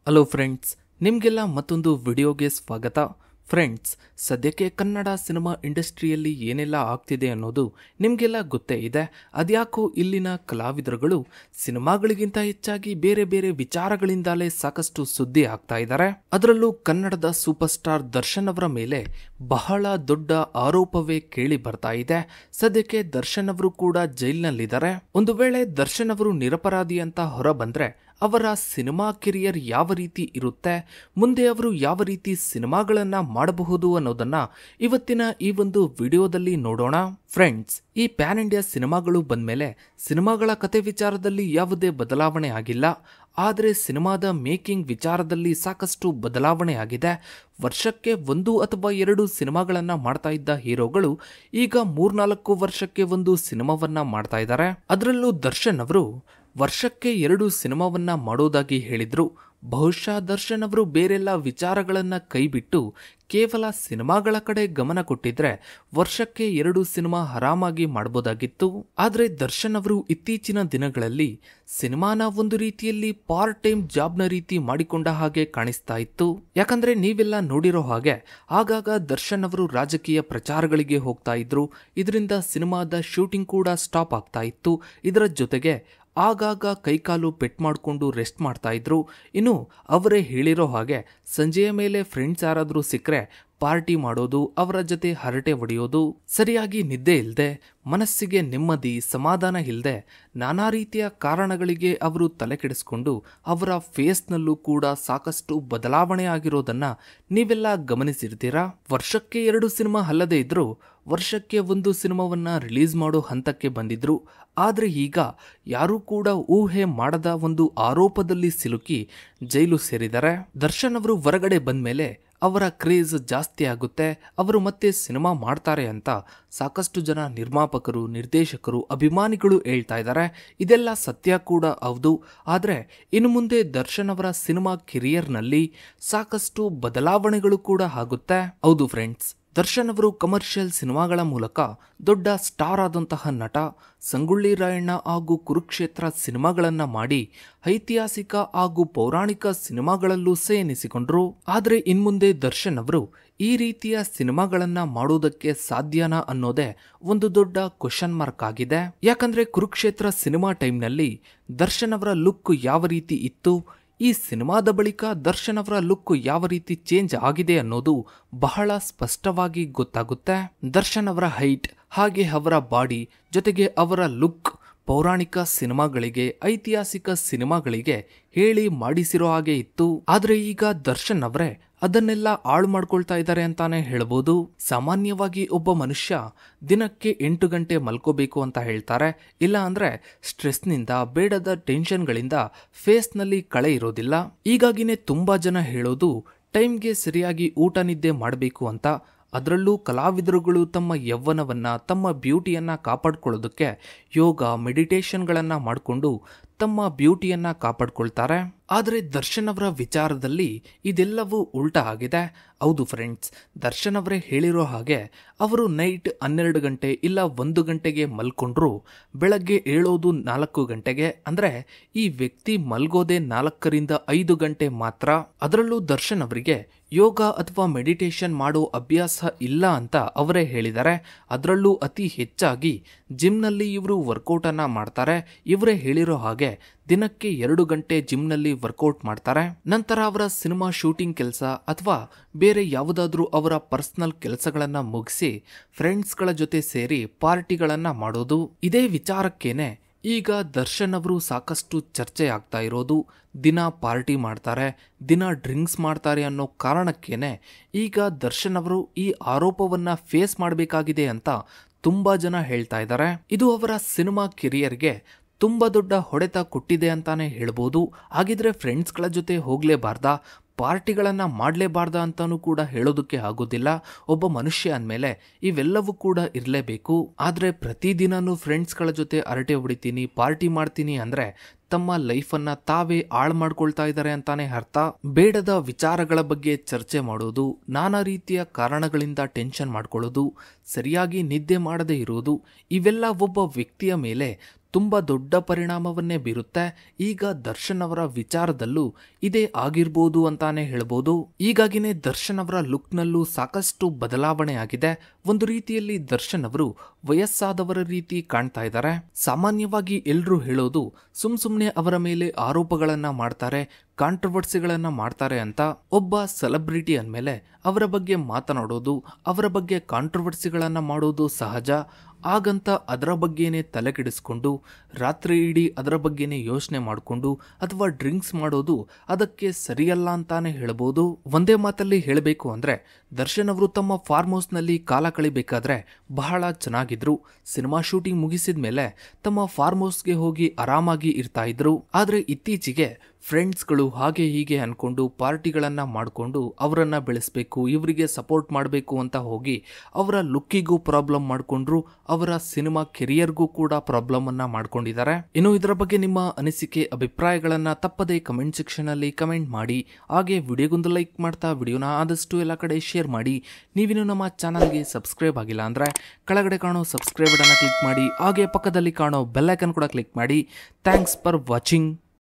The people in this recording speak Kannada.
ಹಲೋ ಫ್ರೆಂಡ್ಸ್, ನಿಮಗೆಲ್ಲ ಮತ್ತೊಂದು ವಿಡಿಯೋಗೆ ಸ್ವಾಗತ. ಫ್ರೆಂಡ್ಸ್, ಸದ್ಯಕ್ಕೆ ಕನ್ನಡ ಸಿನಿಮಾ ಇಂಡಸ್ಟ್ರಿಯಲ್ಲಿ ಏನೆಲ್ಲ ಆಗ್ತಿದೆ ಅನ್ನೋದು ನಿಮಗೆಲ್ಲ ಗೊತ್ತೇ ಇದೆ. ಅದ್ಯಾಕೋ ಇಲ್ಲಿನ ಕಲಾವಿದರುಗಳು ಸಿನಿಮಾಗಳಿಗಿಂತ ಹೆಚ್ಚಾಗಿ ಬೇರೆ ಬೇರೆ ವಿಚಾರಗಳಿಂದಲೇ ಸಾಕಷ್ಟು ಸುದ್ದಿ ಆಗ್ತಾ ಇದ್ದಾರೆ. ಅದರಲ್ಲೂ ಕನ್ನಡದ ಸೂಪರ್ ಸ್ಟಾರ್ ದರ್ಶನ್ ಅವರ ಮೇಲೆ ಬಹಳ ದೊಡ್ಡ ಆರೋಪವೇ ಕೇಳಿ ಬರ್ತಾ ಇದೆ. ಸದ್ಯಕ್ಕೆ ದರ್ಶನ್ ಅವರು ಕೂಡ ಜೈಲಿನಲ್ಲಿದ್ದಾರೆ. ಒಂದು ವೇಳೆ ದರ್ಶನ್ ಅವರು ನಿರಪರಾಧಿ ಅಂತ ಹೊರ ಬಂದ್ರೆ ಅವರ ಸಿನಿಮಾ ಕೆರಿಯರ್ ಯಾವ ರೀತಿ ಇರುತ್ತೆ, ಮುಂದೆ ಅವರು ಯಾವ ರೀತಿ ಸಿನಿಮಾಗಳನ್ನ ಮಾಡಬಹುದು ಅನ್ನೋದನ್ನ ಇವತ್ತಿನ ಈ ಒಂದು ವಿಡಿಯೋದಲ್ಲಿ ನೋಡೋಣ. ಫ್ರೆಂಡ್ಸ್, ಈ ಪ್ಯಾನ್ ಇಂಡಿಯಾ ಸಿನಿಮಾಗಳು ಬಂದ್ಮೇಲೆ ಸಿನಿಮಾಗಳ ಕತೆ ವಿಚಾರದಲ್ಲಿ ಯಾವುದೇ ಬದಲಾವಣೆ ಆಗಿಲ್ಲ. ಆದರೆ ಸಿನಿಮಾದ ಮೇಕಿಂಗ್ ವಿಚಾರದಲ್ಲಿ ಸಾಕಷ್ಟು ಬದಲಾವಣೆ ಆಗಿದೆ. ವರ್ಷಕ್ಕೆ 1 ಅಥವಾ 2 ಸಿನಿಮಾಗಳನ್ನ ಮಾಡ್ತಾ ಇದ್ದ ಹೀರೋಗಳು ಈಗ 3-4 ವರ್ಷಕ್ಕೆ ಒಂದು ಸಿನಿಮಾವನ್ನ ಮಾಡ್ತಾ ಇದ್ದಾರೆ. ಅದರಲ್ಲೂ ದರ್ಶನ್ ಅವರು ವರ್ಷಕ್ಕೆ 2 ಸಿನಿಮಾವನ್ನ ಮಾಡೋದಾಗಿ ಹೇಳಿದ್ರು. ಬಹುಶಃ ದರ್ಶನ್ ಅವರು ಬೇರೆಲ್ಲ ವಿಚಾರಗಳನ್ನ ಕೈಬಿಟ್ಟು ಕೇವಲ ಸಿನಿಮಾಗಳ ಕಡೆ ಗಮನ ಕೊಟ್ಟಿದ್ರೆ ವರ್ಷಕ್ಕೆ 2 ಸಿನಿಮಾ ಆರಾಮಾಗಿ ಮಾಡಬಹುದಾಗಿತ್ತು. ಆದ್ರೆ ದರ್ಶನ್ ಅವರು ಇತ್ತೀಚಿನ ದಿನಗಳಲ್ಲಿ ಸಿನಿಮಾನ ಒಂದು ರೀತಿಯಲ್ಲಿ ಪಾರ್ಟ್ ಟೈಮ್ ಜಾಬ್ನ ರೀತಿ ಮಾಡಿಕೊಂಡ ಹಾಗೆ ಕಾಣಿಸ್ತಾ ಇತ್ತು. ಯಾಕಂದ್ರೆ ನೀವೆಲ್ಲ ನೋಡಿರೋ ಹಾಗೆ ಆಗಾಗ ದರ್ಶನ್ ಅವರು ರಾಜಕೀಯ ಪ್ರಚಾರಗಳಿಗೆ ಹೋಗ್ತಾ ಇದ್ರು. ಇದರಿಂದ ಸಿನಿಮಾದ ಶೂಟಿಂಗ್ ಕೂಡ ಸ್ಟಾಪ್ ಆಗ್ತಾ ಇತ್ತು. ಇದರ ಜೊತೆಗೆ ಆಗಾಗ ಕೈಕಾಲು ಪೆಟ್ ಮಾಡಿಕೊಂಡು ರೆಸ್ಟ್ ಮಾಡ್ತಾ ಇದ್ರು. ಇನ್ನು ಅವರೇ ಹೇಳಿರೋ ಹಾಗೆ ಸಂಜೆಯ ಮೇಲೆ ಫ್ರೆಂಡ್ಸ್ ಯಾರಾದರೂ ಸಿಕ್ಕರೆ ಪಾರ್ಟಿ ಮಾಡೋದು, ಅವರ ಜೊತೆ ಹರಟೆ ಹೊಡೆಯೋದು, ಸರಿಯಾಗಿ ನಿದ್ದೆ ಇಲ್ಲದೆ, ಮನಸ್ಸಿಗೆ ನೆಮ್ಮದಿ ಸಮಾಧಾನ ಇಲ್ಲದೆ ನಾನಾ ರೀತಿಯ ಕಾರಣಗಳಿಗೆ ಅವರು ತಲೆ ಕೆಡಿಸ್ಕೊಂಡು ಅವರ ಫೇಸ್ನಲ್ಲೂ ಕೂಡ ಸಾಕಷ್ಟು ಬದಲಾವಣೆ ಆಗಿರೋದನ್ನ ನೀವೆಲ್ಲ ಗಮನಿಸಿರ್ತೀರಾ. ವರ್ಷಕ್ಕೆ 2 ಸಿನಿಮಾ ಅಲ್ಲದೆ ಇದ್ರು ವರ್ಷಕ್ಕೆ 1 ಸಿನಿಮಾವನ್ನ ರಿಲೀಸ್ ಮಾಡೋ ಹಂತಕ್ಕೆ ಬಂದಿದ್ರು. ಆದ್ರೆ ಈಗ ಯಾರೂ ಕೂಡ ಊಹೆ ಮಾಡದ ಒಂದು ಆರೋಪದಲ್ಲಿ ಸಿಲುಕಿ ಜೈಲು ಸೇರಿದ್ದಾರೆ. ದರ್ಶನ್ ಅವರು ಹೊರಗಡೆ ಬಂದ್ಮೇಲೆ ಅವರ ಕ್ರೇಜ್ ಜಾಸ್ತಿ ಆಗುತ್ತೆ, ಅವರು ಮತ್ತೆ ಸಿನಿಮಾ ಮಾಡ್ತಾರೆ ಅಂತ ಸಾಕಷ್ಟು ಜನ ನಿರ್ಮಾಪಕರು, ನಿರ್ದೇಶಕರು, ಅಭಿಮಾನಿಗಳು ಹೇಳ್ತಾ ಇದ್ದಾರೆ. ಇದೆಲ್ಲ ಸತ್ಯ ಕೂಡ ಹೌದು. ಆದರೆ ಇನ್ನು ಮುಂದೆ ದರ್ಶನ್ ಅವರ ಸಿನಿಮಾ ಕೆರಿಯರ್ನಲ್ಲಿ ಸಾಕಷ್ಟು ಬದಲಾವಣೆಗಳು ಕೂಡ ಆಗುತ್ತೆ. ಹೌದು ಫ್ರೆಂಡ್ಸ್, ದರ್ಶನ್ ಅವರು ಕಮರ್ಷಿಯಲ್ ಸಿನಿಮಾಗಳ ಮೂಲಕ ದೊಡ್ಡ ಸ್ಟಾರ್ ಆದಂತಹ ನಟ. ಸಂಗೊಳ್ಳಿ ರಾಯಣ್ಣ ಹಾಗೂ ಕುರುಕ್ಷೇತ್ರ ಸಿನಿಮಾಗಳನ್ನ ಮಾಡಿ ಐತಿಹಾಸಿಕ ಹಾಗೂ ಪೌರಾಣಿಕ ಸಿನಿಮಾಗಳಲ್ಲೂ ಸೇರಿಸಿಕೊಂಡ್ರು. ಆದ್ರೆ ಇನ್ಮುಂದೆ ದರ್ಶನ್ ಅವರು ಈ ರೀತಿಯ ಸಿನಿಮಾಗಳನ್ನ ಮಾಡೋದಕ್ಕೆ ಸಾಧ್ಯನಾ ಅನ್ನೋದೇ ಒಂದು ದೊಡ್ಡ ಕ್ವೆಶ್ಚನ್ ಮಾರ್ಕ್ ಆಗಿದೆ. ಯಾಕಂದ್ರೆ ಕುರುಕ್ಷೇತ್ರ ಸಿನಿಮಾ ಟೈಮ್ನಲ್ಲಿ ದರ್ಶನ್ ಅವರ ಲುಕ್ ಯಾವ ರೀತಿ ಇತ್ತು, ಈ ಸಿನಿಮಾದ ಬಳಿಕ ದರ್ಶನ್ ಅವರ ಲುಕ್ ಯಾವ ರೀತಿ ಚೇಂಜ್ ಆಗಿದೆ ಅನ್ನೋದು ಬಹಳ ಸ್ಪಷ್ಟವಾಗಿ ಗೊತ್ತಾಗುತ್ತೆ. ದರ್ಶನ್ ಅವರ ಹೈಟ್ ಹಾಗೆ ಅವರ ಬಾಡಿ ಜೊತೆಗೆ ಅವರ ಲುಕ್ ಪೌರಾಣಿಕ ಸಿನಿಮಾಗಳಿಗೆ, ಐತಿಹಾಸಿಕ ಸಿನಿಮಾಗಳಿಗೆ ಹೇಳಿ ಮಾಡಿಸಿರೋ ಹಾಗೆ ಇತ್ತು. ಆದ್ರೆ ಈಗ ದರ್ಶನ್ ಅವರೇ ಅದನ್ನೆಲ್ಲ ಹಾಳು ಮಾಡ್ಕೊಳ್ತಾ ಇದ್ದಾರೆ ಅಂತಾನೆ ಹೇಳ್ಬೋದು. ಸಾಮಾನ್ಯವಾಗಿ ಒಬ್ಬ ಮನುಷ್ಯ ದಿನಕ್ಕೆ 8 ಗಂಟೆ ಮಲ್ಕೋಬೇಕು ಅಂತ ಹೇಳ್ತಾರೆ. ಇಲ್ಲ ಅಂದ್ರೆ ಸ್ಟ್ರೆಸ್ನಿಂದ, ಬೇಡದ ಟೆನ್ಷನ್ಗಳಿಂದ ಫೇಸ್ನಲ್ಲಿ ಕಳೆ ಇರೋದಿಲ್ಲ. ಹೀಗಾಗಿನೇ ತುಂಬಾ ಜನ ಹೇಳೋದು ಟೈಮ್ಗೆ ಸರಿಯಾಗಿ ಊಟ ನಿದ್ದೆ ಮಾಡಬೇಕು ಅಂತ. ಅದರಲ್ಲೂ ಕಲಾವಿದರುಗಳು ತಮ್ಮ ಯೌವನವನ್ನ, ತಮ್ಮ ಬ್ಯೂಟಿಯನ್ನ ಕಾಪಾಡ್ಕೊಳ್ಳೋದಕ್ಕೆ ಯೋಗ, ಮೆಡಿಟೇಷನ್ಗಳನ್ನ ಮಾಡಿಕೊಂಡು ತಮ್ಮ ಬ್ಯೂಟಿಯನ್ನ ಕಾಪಾಡ್ಕೊಳ್ತಾರೆ. ಆದರೆ ದರ್ಶನ್ ಅವರ ವಿಚಾರದಲ್ಲಿ ಇದೆಲ್ಲವೂ ಉಲ್ಟಾ ಆಗಿದೆ. ಹೌದು ಫ್ರೆಂಡ್ಸ್, ದರ್ಶನ್ ಅವರೇ ಹೇಳಿರೋ ಹಾಗೆ ಅವರು ನೈಟ್ 12 ಗಂಟೆ ಇಲ್ಲ 1 ಗಂಟೆಗೆ ಮಲ್ಕೊಂಡ್ರು ಬೆಳಗ್ಗೆ ಏಳೋದು 4 ಗಂಟೆಗೆ. ಅಂದ್ರೆ ಈ ವ್ಯಕ್ತಿ ಮಲ್ಗೋದೆ 4ರಿಂದ 5 ಗಂಟೆ ಮಾತ್ರ. ಅದರಲ್ಲೂ ದರ್ಶನ್ ಅವರಿಗೆ ಯೋಗ ಅಥವಾ ಮೆಡಿಟೇಷನ್ ಮಾಡೋ ಅಭ್ಯಾಸ ಇಲ್ಲ ಅಂತ ಅವರೇ ಹೇಳಿದ್ದಾರೆ. ಅದರಲ್ಲೂ ಅತಿ ಹೆಚ್ಚಾಗಿ ಜಿಮ್ನಲ್ಲಿ ಇವರು ವರ್ಕೌಟ್ ಅನ್ನ ಮಾಡ್ತಾರೆ. ಇವರೇ ಹೇಳಿರೋ ಹಾಗೆ ದಿನಕ್ಕೆ 2 ಗಂಟೆ ಜಿಮ್ನಲ್ಲಿ ವರ್ಕೌಟ್ ಮಾಡ್ತಾರೆ. ನಂತರ ಅವರ ಸಿನಿಮಾ ಶೂಟಿಂಗ್ ಕೆಲಸ ಅಥವಾ ಬೇರೆ ಯಾವುದಾದ್ರೂ ಅವರ ಪರ್ಸನಲ್ ಕೆಲಸಗಳನ್ನ ಮುಗಿಸಿ ಫ್ರೆಂಡ್ಸ್ಗಳ ಜೊತೆ ಸೇರಿ ಪಾರ್ಟಿಗಳನ್ನ ಮಾಡೋದು. ಇದೇ ವಿಚಾರಕ್ಕೇನೆ ಈಗ ದರ್ಶನ್ ಅವರು ಸಾಕಷ್ಟು ಚರ್ಚೆ ಆಗ್ತಾ ಇರೋದು. ದಿನ ಪಾರ್ಟಿ ಮಾಡ್ತಾರೆ, ದಿನ ಡ್ರಿಂಕ್ಸ್ ಮಾಡ್ತಾರೆ ಅನ್ನೋ ಕಾರಣಕ್ಕೇನೆ ಈಗ ದರ್ಶನ್ ಅವರು ಈ ಆರೋಪವನ್ನ ಫೇಸ್ ಮಾಡಬೇಕಾಗಿದೆ ಅಂತ ತುಂಬಾ ಜನ ಹೇಳ್ತಾ ಇದ್ದಾರೆ. ಇದು ಅವರ ಸಿನಿಮಾ ಕೆರಿಯರ್ಗೆ ತುಂಬಾ ದೊಡ್ಡ ಹೊಡೆತ ಕೊಟ್ಟಿದೆ ಅಂತಾನೆ ಹೇಳ್ಬೋದು. ಹಾಗಿದ್ರೆ ಫ್ರೆಂಡ್ಸ್ಗಳ ಜೊತೆ ಹೋಗ್ಲೇಬಾರ್ದಾ, ಪಾರ್ಟಿಗಳನ್ನ ಮಾಡಲೇಬಾರ್ದ ಅಂತಾನೂ ಕೂಡ ಹೇಳೋದಕ್ಕೆ ಆಗೋದಿಲ್ಲ. ಒಬ್ಬ ಮನುಷ್ಯ ಅಂದಮೇಲೆ ಇವೆಲ್ಲವೂ ಕೂಡ ಇರಲೇಬೇಕು. ಆದ್ರೆ ಪ್ರತಿದಿನನೂ ಫ್ರೆಂಡ್ಸ್ಗಳ ಜೊತೆ ಹರಟೆ ಹೊಡಿತೀನಿ, ಪಾರ್ಟಿ ಮಾಡ್ತೀನಿ ಅಂದ್ರೆ ತಮ್ಮ ಲೈಫನ್ನ ತಾವೇ ಹಾಳು ಮಾಡ್ಕೊಳ್ತಾ ಇದ್ದಾರೆ ಅಂತಾನೆ ಅರ್ಥ. ಬೇಡದ ವಿಚಾರಗಳ ಬಗ್ಗೆ ಚರ್ಚೆ ಮಾಡೋದು, ನಾನಾ ರೀತಿಯ ಕಾರಣಗಳಿಂದ ಟೆನ್ಷನ್ ಮಾಡ್ಕೊಳ್ಳೋದು, ಸರಿಯಾಗಿ ನಿದ್ದೆ ಮಾಡದೇ ಇರೋದು, ಇವೆಲ್ಲ ಒಬ್ಬ ವ್ಯಕ್ತಿಯ ಮೇಲೆ ತುಂಬಾ ದೊಡ್ಡ ಪರಿಣಾಮವನ್ನೇ ಬೀರುತ್ತೆ. ಈಗ ದರ್ಶನ್ ಅವರ ವಿಚಾರದಲ್ಲೂ ಇದೇ ಆಗಿರ್ಬೋದು ಅಂತಾನೆ ಹೇಳ್ಬೋದು. ಹೀಗಾಗಿನೇ ದರ್ಶನ್ ಅವರ ಲುಕ್ ನಲ್ಲೂ ಸಾಕಷ್ಟು ಬದಲಾವಣೆ ಆಗಿದೆ. ಒಂದು ರೀತಿಯಲ್ಲಿ ದರ್ಶನ್ ಅವರು ವಯಸ್ಸಾದವರ ರೀತಿ ಕಾಣ್ತಾ ಇದ್ದಾರೆ. ಸಾಮಾನ್ಯವಾಗಿ ಎಲ್ರೂ ಹೇಳೋದು ಸುಮ್ನೆ ಅವರ ಮೇಲೆ ಆರೋಪಗಳನ್ನ ಮಾಡ್ತಾರೆ, ಕಾಂಟ್ರವರ್ಸಿಗಳನ್ನ ಮಾಡ್ತಾರೆ ಅಂತ. ಒಬ್ಬ ಸೆಲೆಬ್ರಿಟಿ ಅಂದ್ಮೇಲೆ ಅವರ ಬಗ್ಗೆ ಮಾತನಾಡೋದು, ಅವರ ಬಗ್ಗೆ ಕಾಂಟ್ರವರ್ಸಿಗಳನ್ನ ಮಾಡೋದು ಸಹಜ. ಹಾಗಂತ ಅದರ ಬಗ್ಗೆನೇ ತಲೆ ಕೆಡಿಸ್ಕೊಂಡು ರಾತ್ರಿ ಇಡೀ ಅದರ ಬಗ್ಗೆನೇ ಯೋಚನೆ ಮಾಡಿಕೊಂಡು ಅಥವಾ ಡ್ರಿಂಕ್ಸ್ ಮಾಡೋದು ಅದಕ್ಕೆ ಸರಿಯಲ್ಲ ಅಂತಾನೆ ಹೇಳ್ಬೋದು. ಒಂದೇ ಮಾತಲ್ಲಿ ಹೇಳಬೇಕು ಅಂದ್ರೆ ದರ್ಶನ್ ಅವರು ತಮ್ಮ ಫಾರ್ಮ್ ಹೌಸ್ ನಲ್ಲಿ ಕಾಲ ಕಳಿಬೇಕಾದ್ರೆ ಬಹಳ ಚೆನ್ನಾಗಿದ್ರು. ಸಿನಿಮಾ ಶೂಟಿಂಗ್ ಮುಗಿಸಿದ ಮೇಲೆ ತಮ್ಮ ಫಾರ್ಮ್ ಹೌಸ್ಗೆ ಹೋಗಿ ಆರಾಮಾಗಿ ಇರ್ತಾ ಇದ್ರು. ಆದ್ರೆ ಇತ್ತೀಚೆಗೆ ಫ್ರೆಂಡ್ಸ್ಗಳು ಹಾಗೆ ಹೀಗೆ ಅನ್ಕೊಂಡು ಪಾರ್ಟಿಗಳನ್ನ ಮಾಡಿಕೊಂಡು ಅವರನ್ನ ಬೆಳೆಸಬೇಕು, ಇವರಿಗೆ ಸಪೋರ್ಟ್ ಮಾಡಬೇಕು ಅಂತ ಹೋಗಿ ಅವರ ಲುಕ್ಕಿಗೂ ಪ್ರಾಬ್ಲಮ್ ಮಾಡ್ಕೊಂಡ್ರು, ಅವರ ಸಿನಿಮಾ ಕೆರಿಯರ್ಗೂ ಕೂಡ ಪ್ರಾಬ್ಲಮ್ ಅನ್ನ ಮಾಡ್ಕೊಂಡಿದ್ದಾರೆ. ಇನ್ನು ಇದರ ಬಗ್ಗೆ ನಿಮ್ಮ ಅನಿಸಿಕೆ ಅಭಿಪ್ರಾಯಗಳನ್ನ ತಪ್ಪದೆ ಕಮೆಂಟ್ ಸೆಕ್ಷನ್ ಅಲ್ಲಿ ಕಮೆಂಟ್ ಮಾಡಿ. ಹಾಗೆ ವಿಡಿಯೋಗೊಂದು ಲೈಕ್ ಮಾಡ್ತಾ ವಿಡಿಯೋನ ಆದಷ್ಟು ಎಲ್ಲ ಕಡೆ ಶೇರ್ ಮಾಡಿ. ನೀವಿನ್ನು ನಮ್ಮ ಚಾನಲ್ಗೆ ಸಬ್ಸ್ಕ್ರೈಬ್ ಆಗಿಲ್ಲ ಅಂದ್ರೆ ಕೆಳಗಡೆ ಕಾಣೋ ಸಬ್ಸ್ಕ್ರೈಬ್ ಬಟನ್ ಕ್ಲಿಕ್ ಮಾಡಿ. ಹಾಗೆ ಪಕ್ಕದಲ್ಲಿ ಕಾಣೋ ಬೆಲ್ ಐಕಾನ್ ಕೂಡ ಕ್ಲಿಕ್ ಮಾಡಿ. Thanks for watching.